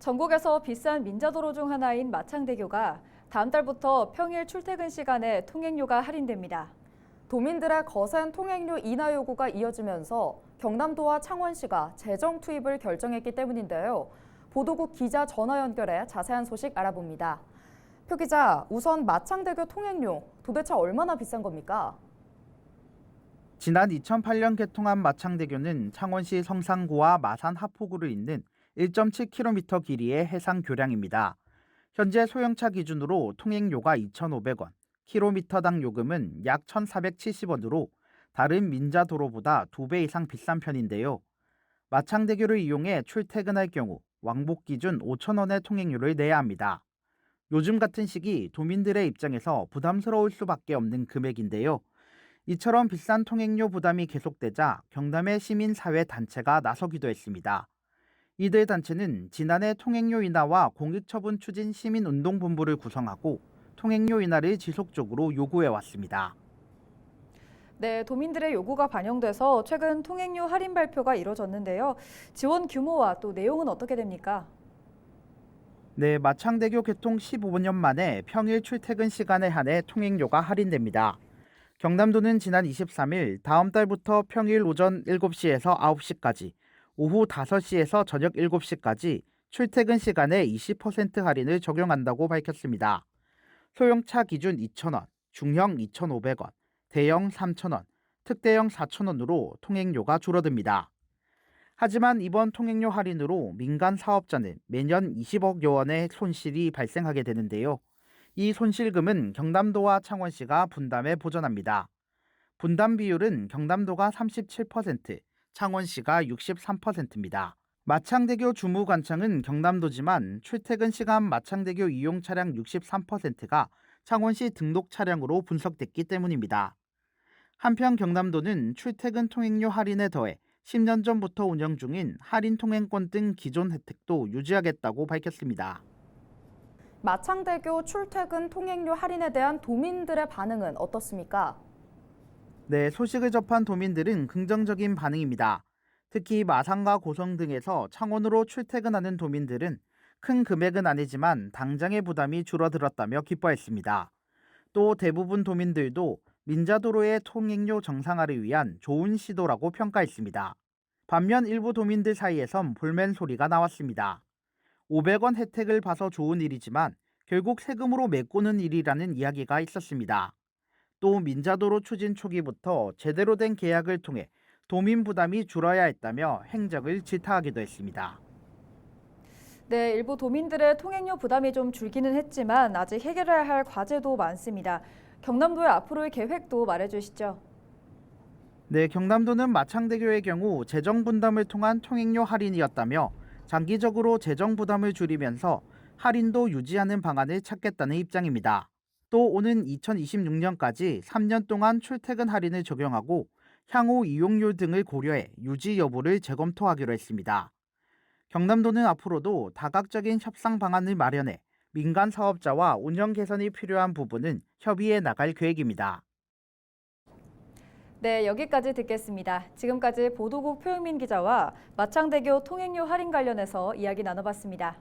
전국에서 비싼 민자도로 중 하나인 마창대교가 다음 달부터 평일 출퇴근 시간에 통행료가 할인됩니다. 도민들의 거센 통행료 인하 요구가 이어지면서 경남도와 창원시가 재정 투입을 결정했기 때문인데요. 보도국 기자 전화 연결해 자세한 소식 알아봅니다. 표 기자, 우선 마창대교 통행료 도대체 얼마나 비싼 겁니까? 지난 2008년 개통한 마창대교는 창원시 성산구와 마산 하포구를 잇는 1.7km 길이의 해상 교량입니다. 현재 소형차 기준으로 통행료가 2,500원, 킬로미터당 요금은 약 1,470원으로 다른 민자도로보다 2배 이상 비싼 편인데요. 마창대교를 이용해 출퇴근할 경우 왕복 기준 5,000원의 통행료를 내야 합니다. 요즘 같은 시기 도민들의 입장에서 부담스러울 수밖에 없는 금액인데요. 이처럼 비싼 통행료 부담이 계속되자 경남의 시민사회 단체가 나서기도 했습니다. 이들 단체는 지난해 통행료 인하와 공익처분 추진 시민운동본부를 구성하고 통행료 인하를 지속적으로 요구해왔습니다. 네, 도민들의 요구가 반영돼서 최근 통행료 할인 발표가 이뤄졌는데요. 지원 규모와 또 내용은 어떻게 됩니까? 네, 마창대교 개통 15년 만에 평일 출퇴근 시간에 한해 통행료가 할인됩니다. 경남도는 지난 23일 다음 달부터 평일 오전 7시에서 9시까지, 오후 5시에서 저녁 7시까지 출퇴근 시간에 20% 할인을 적용한다고 밝혔습니다. 소형차 기준 2,000원, 중형 2,500원, 대형 3,000원, 특대형 4,000원으로 통행료가 줄어듭니다. 하지만 이번 통행료 할인으로 민간 사업자는 매년 20억여 원의 손실이 발생하게 되는데요. 이 손실금은 경남도와 창원시가 분담해 보전합니다. 분담 비율은 경남도가 37%, 창원시가 63%입니다. 마창대교 주무관청은 경남도지만 출퇴근 시간 마창대교 이용 차량 63%가 창원시 등록 차량으로 분석됐기 때문입니다. 한편 경남도는 출퇴근 통행료 할인에 더해 10년 전부터 운영 중인 할인 통행권 등 기존 혜택도 유지하겠다고 밝혔습니다. 마창대교 출퇴근 통행료 할인에 대한 도민들의 반응은 어떻습니까? 네, 소식을 접한 도민들은 긍정적인 반응입니다. 특히 마산과 고성 등에서 창원으로 출퇴근하는 도민들은 큰 금액은 아니지만 당장의 부담이 줄어들었다며 기뻐했습니다. 또 대부분 도민들도 민자도로의 통행료 정상화를 위한 좋은 시도라고 평가했습니다. 반면 일부 도민들 사이에선 볼멘 소리가 나왔습니다. 500원 혜택을 봐서 좋은 일이지만 결국 세금으로 메꾸는 일이라는 이야기가 있었습니다. 또 민자도로 추진 초기부터 제대로 된 계약을 통해 도민 부담이 줄어야 했다며 행적을 질타하기도 했습니다. 네, 일부 도민들의 통행료 부담이 좀 줄기는 했지만 아직 해결해야 할 과제도 많습니다. 경남도의 앞으로의 계획도 말해주시죠. 네, 경남도는 마창대교의 경우 재정 분담을 통한 통행료 할인이었다며 장기적으로 재정 부담을 줄이면서 할인도 유지하는 방안을 찾겠다는 입장입니다. 또 오는 2026년까지 3년 동안 출퇴근 할인을 적용하고 향후 이용률 등을 고려해 유지 여부를 재검토하기로 했습니다. 경남도는 앞으로도 다각적인 협상 방안을 마련해 민간 사업자와 운영 개선이 필요한 부분은 협의해 나갈 계획입니다. 네, 여기까지 듣겠습니다. 지금까지 보도국 표영민 기자와 마창대교 통행료 할인 관련해서 이야기 나눠봤습니다.